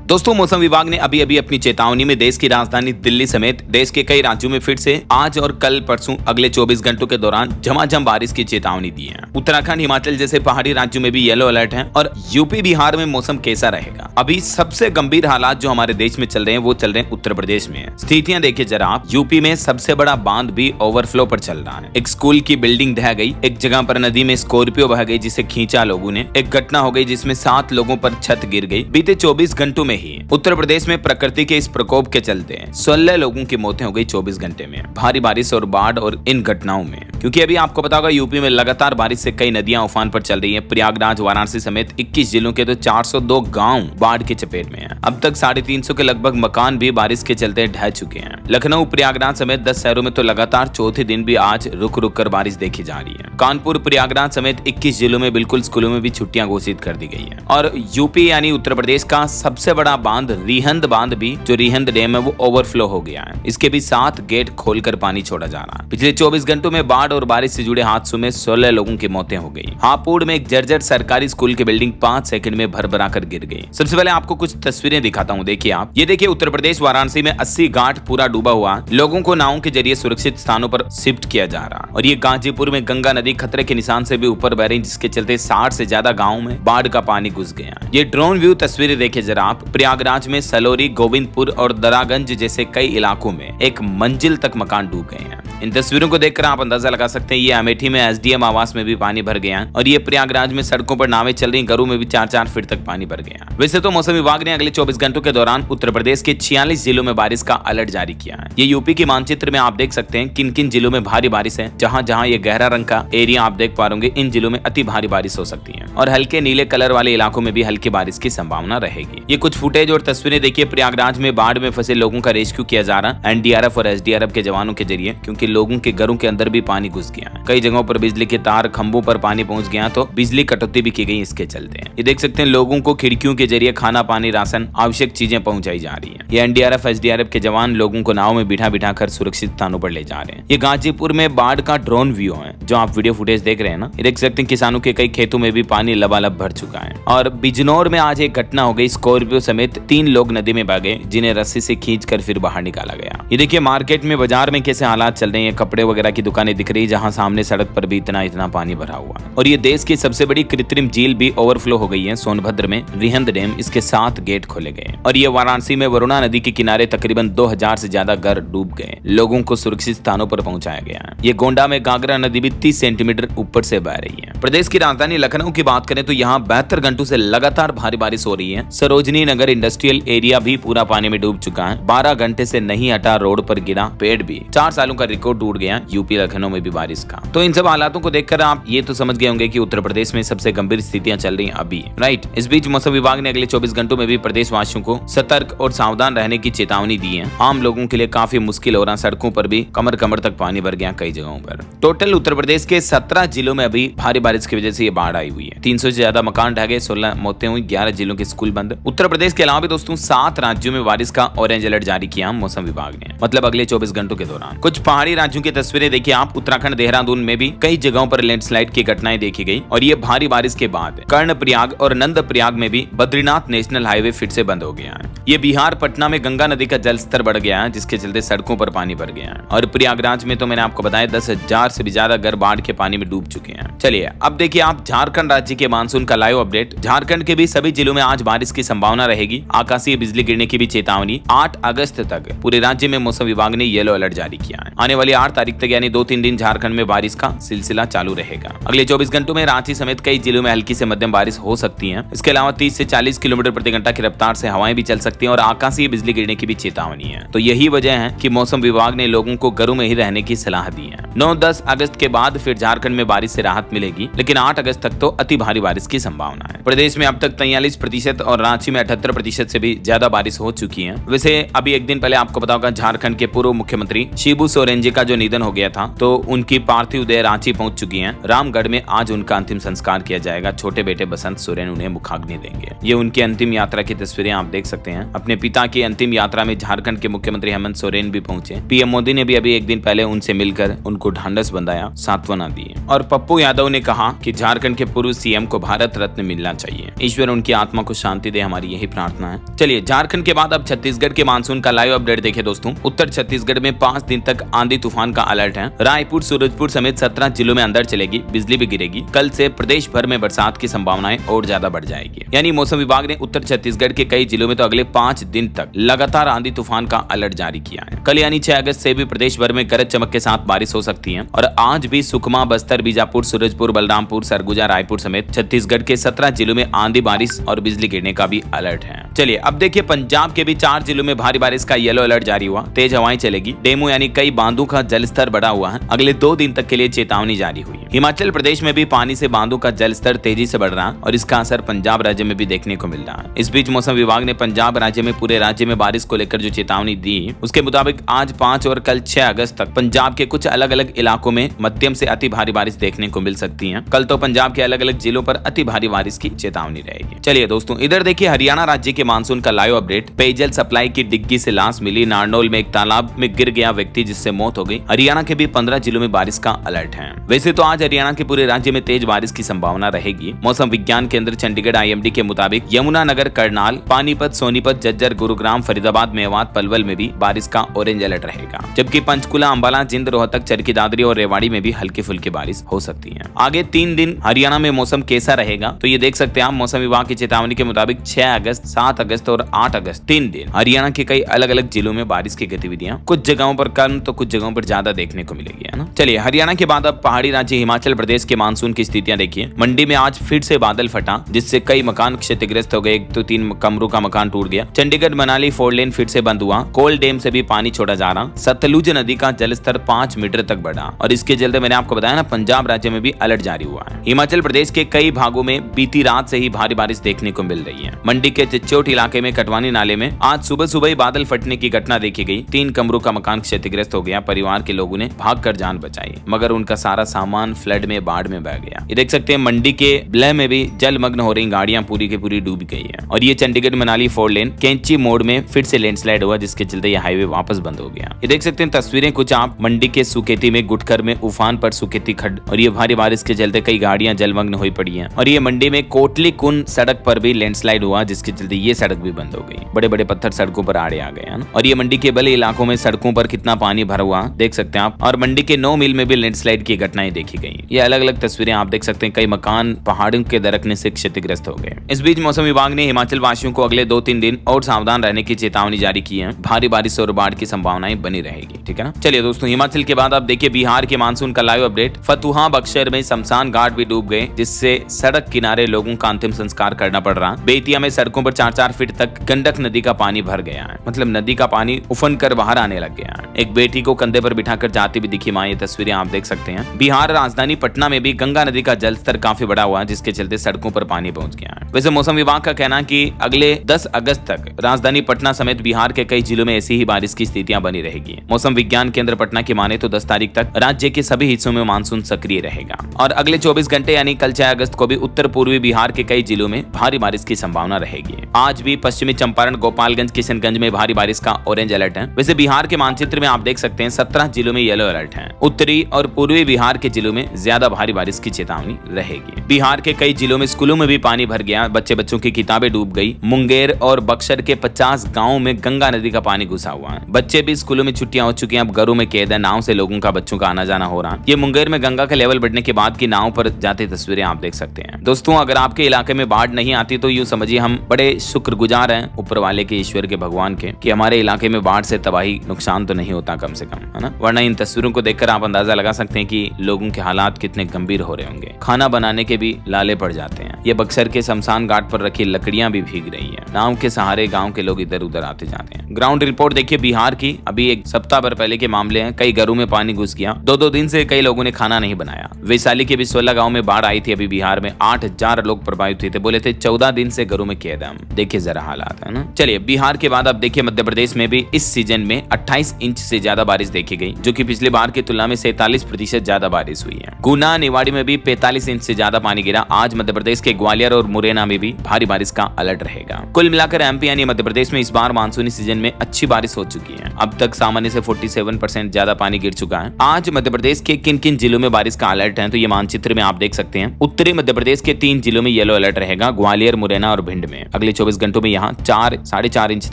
दोस्तों, मौसम विभाग ने अभी अभी अपनी चेतावनी में देश की राजधानी दिल्ली समेत देश के कई राज्यों में फिर से आज और कल परसों अगले 24 घंटों के दौरान झमाझम बारिश की चेतावनी दी है। उत्तराखंड, हिमाचल जैसे पहाड़ी राज्यों में भी येलो अलर्ट है और यूपी, बिहार में मौसम कैसा रहेगा? अभी सबसे गंभीर हालात जो हमारे देश में चल रहे हैं वो चल रहे हैं उत्तर प्रदेश में। स्थितियां देखिए जरा आप। यूपी में सबसे बड़ा बांध भी ओवरफ्लो पर चल रहा है। एक स्कूल की बिल्डिंग ढह गई, एक जगह पर नदी में स्कॉर्पियो बह गई जिसे खींचा लोगों ने। एक घटना हो गई जिसमें 7 लोगों पर छत गिर गई। बीते 24 घंटों में ही उत्तर प्रदेश में प्रकृति के इस प्रकोप के चलते 16 लोगों की मौतें हो गई 24 घंटे में, भारी बारिश और बाढ़ और इन घटनाओं में। क्योंकि अभी आपको पता होगा यूपी में लगातार बारिश से कई नदियां उफान पर चल रही हैं। प्रयागराज, वाराणसी समेत 21 जिलों के तो 402 गांव बाढ़ की चपेट में हैं। अब तक 350 के लगभग मकान भी बारिश के चलते ढह चुके हैं। लखनऊ, प्रयागराज समेत 10 शहरों में तो लगातार चौथे दिन भी आज रुक रुक कर बारिश देखी जा रही है। कानपुर, प्रयागराज समेत 21 जिलों में बिल्कुल स्कूलों में भी छुट्टियां घोषित कर दी गई है। और यूपी यानी उत्तर प्रदेश का सबसे बड़ा बांध रिहंद बांध भी, जो रिहंद डैम है, वो ओवरफ्लो हो गया है। इसके भी 7 गेट खोलकर पानी छोड़ा जा रहा है। पिछले 24 घंटों में बाढ़ और बारिश से जुड़े हादसों में 16 लोगों की मौतें हो गई। हापुड़ में एक जर्जर सरकारी स्कूल की बिल्डिंग 5 सेकंड में भर कर गिर गई। सबसे पहले आपको कुछ तस्वीरें दिखाता हूँ, देखिए आप। ये देखिए उत्तर प्रदेश वाराणसी में 80 घाट पूरा डूबा हुआ, लोगों को नावों के जरिए सुरक्षित स्थानों पर शिफ्ट किया जा रहा। और ये गाजीपुर में गंगा नदी खतरे के निशान से भी ऊपर बह रही, जिसके चलते 60 से ज्यादा गाँव में बाढ़ का पानी घुस गया। ये ड्रोन व्यू तस्वीरें देखिए जरा आप। प्रयागराज में सलोरी, गोविंदपुर और दरागंज जैसे कई इलाकों में एक मंजिल तक मकान डूब गए हैं। इन तस्वीरों को देखकर आप अंदाजा लगा सकते हैं। ये अमेठी में एसडीएम आवास में भी पानी भर गया और ये प्रयागराज में सड़कों पर नावें चल रही, घरों में भी 4-4 फीट तक पानी भर गया। वैसे तो मौसम विभाग ने अगले 24 घंटों के दौरान उत्तर प्रदेश के 46 जिलों में बारिश का अलर्ट जारी किया है। ये यूपी के मानचित्र में आप देख सकते हैं किन किन जिलों में भारी बारिश है। जहां जहां ये गहरा रंग का एरिया आप देख पा रहे, इन जिलों में अति भारी बारिश हो सकती है और हल्के नीले कलर वाले इलाकों में भी हल्की बारिश की संभावना रहेगी। ये कुछ फुटेज और तस्वीरें देखिए। प्रयागराज में बाढ़ में फंसे लोगों का रेस्क्यू किया जा रहा है एनडीआरएफ और एसडीआरएफ के जवानों के जरिए, क्योंकि लोगों के घरों के अंदर भी पानी घुस गया। कई जगहों पर बिजली के तार, खंभों पर पानी पहुंच गया तो बिजली कटौती भी की गई इसके चलते। ये देख सकते हैं लोगों को खिड़कियों के जरिए खाना, पानी, राशन, आवश्यक चीजें पहुंचाई जा रही है। ये एनडीआरएफ, एसडीआरएफ के जवान लोगों को नाव में बिठा कर सुरक्षित स्थानों पर ले जा रहे हैं। ये गाजीपुर में बाढ़ का ड्रोन व्यू है जो आप वीडियो फुटेज देख रहे हैं ना। ये देख सकते हैं किसानों के कई खेतों में भी पानी लबालब भर चुका है। और बिजनौर में आज एक घटना हो गई, स्कॉर्पियो समेत 3 लोग नदी में बह गए, जिन्हें रस्सी से खींचकर फिर बाहर निकाला गया। ये देखिए मार्केट में, बाजार में कैसे हालात चल रहे हैं। कपड़े वगैरह की दुकानें दिख रही, जहां सामने सड़क पर भी इतना पानी भरा हुआ। और ये देश की सबसे बड़ी कृत्रिम झील भी ओवरफ्लो हो गई है। सोनभद्र में रिहंद डैम, इसके 7 गेट खोले गए। और ये वाराणसी में वरुणा नदी के किनारे तकरीबन 2000 से ज्यादा घर डूब गए, लोगों को सुरक्षित स्थानों पर पहुंचाया गया। ये गोंडा में गागरा नदी भी 30 सेंटीमीटर ऊपर से बह रही है। प्रदेश की राजधानी लखनऊ की बात करें तो यहाँ 72 घंटों से लगातार भारी बारिश हो रही है। सरोजनी नगर इंडस्ट्रियल एरिया भी पूरा पानी में डूब चुका है। 12 घंटे से नहीं हटा, रोड पर गिरा पेड़ भी। 4 सालों का रिकॉर्ड टूट गया यूपी लखनऊ में भी बारिश का। तो इन सब हालातों को देखकर आप ये तो समझ गए होंगे कि उत्तर प्रदेश में सबसे गंभीर स्थितियां चल रही हैं अभी, राइट। इस बीच मौसम विभाग ने अगले 24 घंटों में भी प्रदेशवासियों को सतर्क और सावधान रहने की चेतावनी दी है। आम लोगों के लिए काफी मुश्किल हो रहा, सड़कों पर भी कमर कमर तक पानी भर गया कई जगहों पर। टोटल उत्तर प्रदेश के 17 जिलों में अभी भारी बारिश की वजह से ये बाढ़ आई हुई है। 300 से ज्यादा मकान ढह गए, 16 मौतें हुई, 11 जिलों के स्कूल बंद। उत्तर प्रदेश के अलावा भी दोस्तों 7 राज्यों में बारिश का ऑरेंज अलर्ट जारी किया मौसम विभाग ने, मतलब अगले 24 घंटों के दौरान। कुछ पहाड़ी राज्यों की तस्वीरें देखिए आप। उत्तराखंड, देहरादून में भी कई जगहों पर लैंडस्लाइड की घटनाएं देखी गई। और ये भारी बारिश के बाद कर्णप्रयाग और नंदप्रयाग में भी बद्रीनाथ नेशनल हाईवे फिर से बंद हो गया है। ये बिहार, पटना में गंगा नदी का जल स्तर बढ़ गया है, जिसके चलते सड़कों पर पानी भर गया है। और प्रयागराज में तो मैंने आपको बताया 10,000 से भी ज्यादा घर बाढ़ के पानी में डूब चुके हैं। चलिए अब देखिए आप झारखंड राज्य के मानसून का लाइव अपडेट। झारखंड के भी सभी जिलों में आज बारिश की संभावना रहेगी। आकाशीय बिजली गिरने की भी चेतावनी। 8 अगस्त तक पूरे राज्य में मौसम विभाग ने येलो अलर्ट जारी किया है। आने वाली 8 तारीख तक यानी 2-3 दिन झारखंड में बारिश का सिलसिला चालू रहेगा। अगले 24 घंटों में रांची समेत कई जिलों में हल्की से मध्यम बारिश हो सकती है। इसके अलावा 30 से 40 किलोमीटर प्रति घंटा की रफ्तार से हवाएं भी चल सकती हैं और आकाशीय बिजली गिरने की भी चेतावनी है। तो यही वजह है कि मौसम विभाग ने लोगों को घरों में ही रहने की सलाह दी है। 9-10 अगस्त के बाद फिर झारखंड में बारिश से राहत मिलेगी, लेकिन 8 अगस्त तक तो अति भारी बारिश की संभावना है। प्रदेश में अब तक 43% और रांची में 78% से भी ज्यादा बारिश हो चुकी है। वैसे अभी एक दिन पहले आपको पता होगा झारखंड के पूर्व मुख्यमंत्री शिबू सोरेन जी का जो निधन हो गया था, तो उनकी पार्थिव देह रांची पहुंच चुकी है। रामगढ़ में आज उनका अंतिम संस्कार किया जाएगा। छोटे बेटे बसंत सोरेन उन्हें मुखाग्नि देंगे। ये उनकी अंतिम यात्रा की तस्वीर तस्वीरें आप देख सकते हैं। अपने पिता की अंतिम यात्रा में झारखंड के मुख्यमंत्री हेमंत सोरेन भी पहुंचे। पीएम मोदी ने भी अभी एक दिन पहले उनसे मिलकर उनको ढांढस बंधाया, सांत्वना दी। और पप्पू यादव ने कहा कि झारखंड के पूर्व सीएम को भारत रत्न मिलना चाहिए। ईश्वर उनकी आत्मा को शांति दे, हमारी यही प्रार्थना है। चलिए झारखंड के बाद अब छत्तीसगढ़ के मानसून का लाइव अपडेट देखें दोस्तों। उत्तर छत्तीसगढ़ में 5 दिन तक आंधी तूफान का अलर्ट है। रायपुर, सूरजपुर समेत 17 जिलों में अंदर चलेगी, बिजली भी गिरेगी। कल से प्रदेश भर में बरसात की संभावनाएं और ज्यादा बढ़ जाएगी। यानी मौसम विभाग ने उत्तर छत्तीसगढ़ के कई जिलों में तो अगले 5 दिन तक लगातार आंधी तूफान का अलर्ट जारी किया है। कल यानी 6 अगस्त से भी प्रदेश भर में गरज चमक के साथ बारिश हो सकती है। और आज भी सुकमा, बस्तर, बीजापुर, सूरजपुर, बलरामपुर, सरगुजा, रायपुर समेत छत्तीसगढ़ के 17 जिलों में आंधी, बारिश और बिजली गिरने का भी अलर्ट है। चलिए अब देखिए पंजाब के भी 4 जिलों में भारी बारिश का येलो अलर्ट जारी हुआ। तेज हवाएं चलेगी। डेमू यानी कई बांधों का जलस्तर बढ़ा हुआ है। अगले 2 दिन तक के लिए चेतावनी जारी हुई है। हिमाचल प्रदेश में भी पानी से बांधों का जलस्तर तेजी से बढ़ रहा है और इसका असर पंजाब राज्य में भी देखने को मिल रहा है। इस बीच मौसम विभाग ने पंजाब राज्य में पूरे राज्य में बारिश को लेकर जो चेतावनी दी, उसके मुताबिक आज 5 और कल 6 अगस्त तक पंजाब के कुछ अलग अलग इलाकों में मध्यम से अति भारी बारिश देखने को मिल सकती है। कल तो पंजाब के अलग अलग जिलों पर अति भारी बारिश की चेतावनी रहेगी। चलिए दोस्तों इधर देखिए हरियाणा राज्य के मानसून का लाइव अपडेट। पेयजल सप्लाई की डिग्गी से लाश मिली। नारनौल में एक तालाब में गिर गया व्यक्ति, जिससे मौत हो गई। हरियाणा के भी 15 जिलों में बारिश का अलर्ट है। वैसे तो आज हरियाणा के पूरे राज्य में तेज बारिश की संभावना रहेगी। मौसम विज्ञान केंद्र चंडीगढ़ IMD के मुताबिक यमुनानगर, करनाल, पानीपत, सोनीपत, जज्जर, गुरुग्राम, फरीदाबाद, मेवात, पलवल में भी बारिश का ऑरेंज अलर्ट रहेगा। जबकि पंचकुला, अंबाला, जिंद, रोहतक, चरखी दादरी और रेवाड़ी में भी हल्की फुल्की बारिश हो सकती है। आगे 3 दिन हरियाणा में मौसम कैसा रहेगा तो ये देख सकते हैं आप। मौसम विभाग की चेतावनी के मुताबिक 6 अगस्त, 7 अगस्त और 8 अगस्त 3 दिन हरियाणा के कई अलग अलग जिलों में बारिश की गतिविधियां कुछ जगहों पर कम तो कुछ जगहों पर ज्यादा देखने को मिलेगी, है ना। चलिए हरियाणा के बाद अब पहाड़ी राज्य हिमाचल प्रदेश के मानसून की स्थितियां देखिए। मंडी में आज फिर से बादल फटा, जिससे कई मकान क्षतिग्रस्त हो गए। 1 तो 3 कमरों का मकान टूट गया। चंडीगढ़ मनाली 4 लेन फिर से बंद हुआ। कोल डैम से भी पानी छोड़ा जा रहा। सतलुज नदी का जलस्तर 5 मीटर तक बढ़ा और इसके चलते मैंने आपको बताया ना पंजाब राज्य में भी अलर्ट जारी हुआ है। हिमाचल प्रदेश के कई भागों में बीती रात से ही भारी बारिश देखने को मिल रही है। मंडी के चिच्चोट इलाके में कटवानी नाले में आज सुबह सुबह ही बादल फटने की घटना देखी गई। 3 कमरों का मकान क्षतिग्रस्त हो गया। परिवार के लोगों ने भागकर जान बचाई, मगर उनका सारा सामान फ्लड में, बाढ़ में बह गया। ये देख सकते हैं मंडी के ब्लह में भी जलमग्न हो रही गाड़ियां पूरी की पूरी डूब गई है। और ये चंडीगढ़ मनाली 4 लेन कैंची मोड़ में फिर से लैंडस्लाइड हुआ, जिसके चलते ये हाईवे वापस बंद हो गया। ये देख सकते हैं तस्वीरें कुछ आप मंडी के सुकेती में, गुटखर में उफान पर सुकेती खड्ड और ये भारी बारिश के चलते कई गाड़ियां जलमग्न हुई पड़ी हैं। और ये मंडी में कोटली कुंड सड़क पर भी लैंडस्लाइड हुआ, जिसके चलते ये सड़क भी बंद हो गई। बड़े बड़े पत्थर सड़कों पर आड़े आ गए। और ये मंडी के बड़े इलाकों में सड़कों पर कितना पानी भरा हुआ देख सकते हैं आप। और मंडी के 9 मील में भी लैंडस्लाइड की घटनाएं देखी गई। ये अलग अलग तस्वीरें आप देख सकते हैं। कई मकान पहाड़ों के दरकने से क्षतिग्रस्त हो गए। इस बीच मौसम विभाग ने हिमाचल वासियों को अगले 2-3 दिन और सावधान रहने की चेतावनी जारी की है। भारी बारिश और बाढ़ की संभावनाएं बनी रहेगी, ठीक है ना। चलिए दोस्तों हिमाचल के बाद आप देखिए बिहार के मानसून का लाइव अपडेट। फतुहा, बक्सर में शमशान घाट भी डूब गए, जिससे सड़क किनारे लोगों का अंतिम संस्कार करना पड़ रहा। बेतिया में सड़कों पर 4-4 फीट तक गंडक नदी का पानी भर गया है। मतलब नदी का पानी उफन कर बाहर आने लग गया है। एक बेटी को कंधे पर बिठाकर जाती भी दिखी मां। ये तस्वीरें आप देख सकते हैं। बिहार राजधानी पटना में भी गंगा नदी का जलस्तर काफी बढ़ा हुआ है, जिसके चलते सड़कों पर पानी पहुंच गया है। वैसे मौसम विभाग का कहना है कि अगले 10 अगस्त तक राजधानी पटना समेत बिहार के कई जिलों में ऐसी ही बारिश की स्थितियां बनी रहेगी। मौसम विज्ञान केंद्र पटना की माने तो 10 तारीख तक राज्य के सभी हिस्सों में मानसून सक्रिय रहेगा। और अगले 24 घंटे यानी कल 6 अगस्त को भी उत्तर पूर्वी बिहार के कई जिलों में भारी बारिश की संभावना रहेगी। आज भी पश्चिमी चंपारण, गोपालगंज, किशनगंज में भारी बारिश का ऑरेंज अलर्ट है। वैसे बिहार के मानचित्र में आप देख सकते हैं 17 जिलों में येलो अलर्ट है। उत्तरी और पूर्वी बिहार के जिलों में ज्यादा भारी बारिश की चेतावनी रहेगी। बिहार के कई जिलों में स्कूलों में भी पानी भर गया। बच्चों की किताबें डूब गई। मुंगेर और बक्सर के 50 गाँव में गंगा नदी का पानी घुसा हुआ है। बच्चे भी स्कूलों में छुट्टियां हो चुकी हैं, अब घरों में कैद है। नाव से लोगों का, बच्चों का आना जाना हो रहा है। ये मुंगेर में गंगा का लेवल बढ़ने के बाद की नाव पर जाती तस्वीरें आप देख सकते हैं। दोस्तों अगर आपके इलाके में बाढ़ नहीं आती तो यूं समझिए हम बड़े शुक्रगुजार हैं ऊपर वाले के, ईश्वर के, भगवान के, कि हमारे इलाके में बाढ़ से तबाही नुकसान तो नहीं होता कम से कम, है ना। वरना इन तस्वीरों को देखकर आप अंदाजा लगा सकते हैं कि लोगों के हालात कितने गंभीर हो रहे होंगे। खाना बनाने के भी लाले पड़ जाते हैं। ये बक्सर के शमशान घाट पर रखी लकड़ियां भी भीग रही है। नाव के सहारे गांव के लोग इधर उधर आते जाते हैं। ग्राउंड रिपोर्ट देखिए बिहार की। अभी एक सप्ताह भर पहले के मामले हैं। कई घरों में पानी घुस गया। 2-2 दिन से कई लोगों ने खाना नहीं बनाया। वैशाली के भी 16 गाँव में बाढ़ आई थी। अभी बिहार में 8000 लोग प्रभावित हुए थे। बोले थे 14 दिन से घरों में कैद हम। देखिए जरा हालात, है ना। चलिए बिहार के बाद अब देखिए मध्य प्रदेश में भी इस सीजन में 28 इंच से ज्यादा बारिश देखी गई, जो कि पिछले बार की तुलना में 47% ज्यादा बारिश हुई है। गुना, निवाड़ी में भी 45 इंच से ज्यादा पानी गिरा। आज मध्य प्रदेश के ग्वालियर और मुरैना में भी भारी बारिश का अलर्ट रहेगा। रहेगा। कुल मिलाकर एमपी यानी मध्य प्रदेश में इस बार मानसूनी सीजन में अच्छी बारिश हो चुकी है। अब तक सामान्य से 47% ज्यादा पानी गिर चुका है। आज मध्य प्रदेश के किन किन जिलों में बारिश का अलर्ट है तो ये मानचित्र में आप देख सकते हैं। उत्तरी मध्य प्रदेश के 3 जिलों में येलो अलर्ट रहेगा, ग्वालियर, मुरैना और भिंड में। अगले 24 घंटों में यहाँ 4-4.5 इंच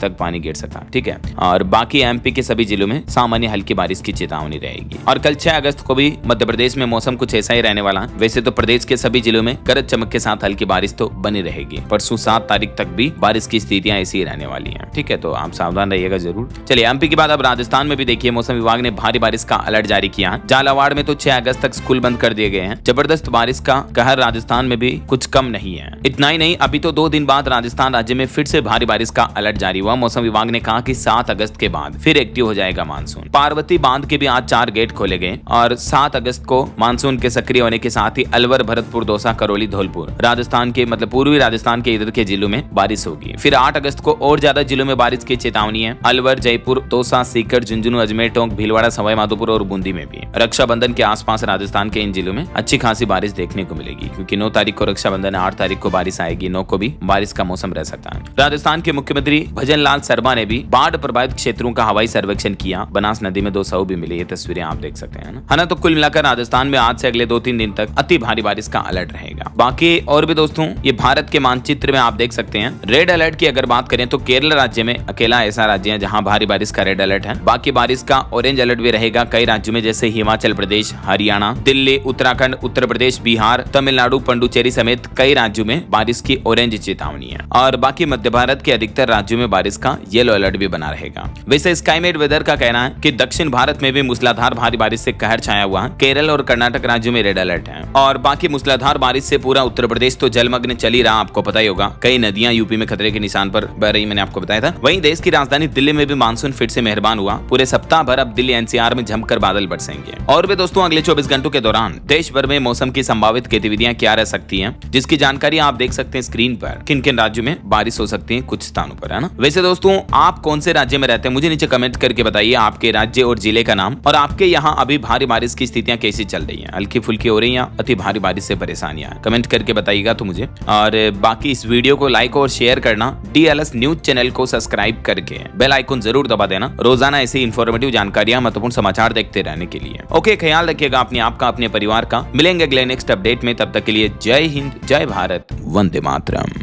तक पानी गिर सकता, ठीक है। और बाकी एमपी के सभी जिलों में सामान्य हल्की बारिश की चेतावनी रहेगी। और कल 6 अगस्त को भी मध्य प्रदेश में मौसम कुछ ऐसा ही रहने वाला है। वैसे तो प्रदेश के सभी जिलों में गरज चमक के साथ हल्की बारिश तो बनी रहेगी। परसों 7 तारीख तक भी बारिश की स्थितियां ऐसी ही रहने वाली हैं, ठीक है। तो आप सावधान रहिएगा जरूर। चलिए एमपी के बाद अब राजस्थान में भी देखिए, मौसम विभाग ने भारी बारिश का अलर्ट जारी किया है। झालावाड़ में तो 6 अगस्त तक स्कूल बंद कर दिए गए हैं। जबरदस्त बारिश का कहर राजस्थान में भी कुछ कम नहीं है। इतना ही नहीं, अभी तो 2 दिन बाद राजस्थान राज्य में फिर से भारी बारिश का अलर्ट जारी हुआ। मौसम विभाग ने कहा कि 7 अगस्त के बाद फिर एक्टिव हो जाएगा मानसून। पार्वती बांध के भी आज 4 गेट खोले गए और 7 अगस्त को मानसून के सक्रिय होने के साथ ही अलवर, भरतपुर, दौसा, करौली, धौलपुर, राजस्थान के मतलब पूर्वी राजस्थान के इधर के जिलों में बारिश होगी। फिर 8 अगस्त को और ज्यादा जिलों में बारिश की चेतावनी है। अलवर, जयपुर, दौसा, सीकर, झुंझुनू, अजमेर, टोंक, भीलवाड़ा, सवाई माधोपुर और बूंदी में भी। रक्षाबंधन के आसपास राजस्थान के इन जिलों में अच्छी खासी बारिश देखने को मिलेगी, क्योंकि 9 तारीख को रक्षाबंधन है, 8 तारीख को बारिश आएगी, 9 को भी बारिश का मौसम रह सकता है। राजस्थान के मुख्यमंत्री भजन लाल शर्मा ने भी बाढ़ प्रभावित क्षेत्रों का हवाई सर्वेक्षण किया। बनास नदी में 2 शव भी मिले, ये तस्वीरें आप देख सकते हैं ना। तो कुल मिलाकर राजस्थान में आज से अगले 2-3 दिन तक अति भारी बारिश का अलर्ट रहेगा। बाकी और भी दोस्तों, ये भारत के मानचित्र में आप देख सकते हैं। रेड अलर्ट की अगर बात करें तो केरल राज्य में अकेला ऐसा राज्य है जहां भारी बारिश का रेड अलर्ट है। बाकी बारिश का ऑरेंज अलर्ट भी रहेगा कई राज्यों में, जैसे हिमाचल प्रदेश, हरियाणा, दिल्ली, उत्तराखंड, उत्तर प्रदेश, बिहार, तमिलनाडु, पुडुचेरी समेत कई राज्यों में बारिश की ऑरेंज चेतावनी है। और बाकी मध्य भारत के अधिकतर राज्यों में बारिश का येलो अलर्ट भी बना रहेगा। वैसे स्काईमेट वेदर का कहना है कि दक्षिण भारत में भी मूसलाधार भारी बारिश से कहर छाया हुआ है। केरल और कर्नाटक राज्यों में रेड अलर्ट है। और बाकी मूसलाधार बारिश से पूरा उत्तर प्रदेश तो जलमग्न चल ही रहा, आपको पता ही होगा। कई नदियां यूपी में खतरे के निशान पर बह रही, मैंने आपको बताया था। वहीं देश की राजधानी दिल्ली में भी मानसून फिर से मेहरबान हुआ। पूरे सप्ताह भर अब दिल्ली एनसीआर में जमकर बादल बरसेंगे। और भी दोस्तों, अगले 24 घंटों के दौरान देश भर में मौसम की संभावित गतिविधियां क्या रह सकती हैं, जिसकी जानकारी आप देख सकते हैं स्क्रीन पर। किन किन राज्यों में बारिश हो सकती है कुछ स्थानों पर, है ना। वैसे दोस्तों, आप कौन से राज्य में रहते हैं मुझे नीचे कमेंट करके बताइए आपके राज्य और जिले का नाम, और आपके यहाँ अभी भारी बारिश की स्थितियां कैसी चल रही हैं, हल्की फुल्की हो रही हैं, अति भारी बारिश से परेशानियां, कमेंट करके बताइएगा तो मुझे। और बाकी इस वीडियो को लाइक और शेयर करना, DLS न्यूज चैनल को सब्सक्राइब करके बेल आइकन जरूर दबा देना, रोजाना ऐसी इंफॉर्मेटिव जानकारियां, महत्वपूर्ण समाचार देखते रहने के लिए। ओके, ख्याल रखिएगा अपने आप का, अपने परिवार का। मिलेंगे अगले नेक्स्ट अपडेट में, तब तक के लिए जय हिंद, जय भारत, वंदे मातरम।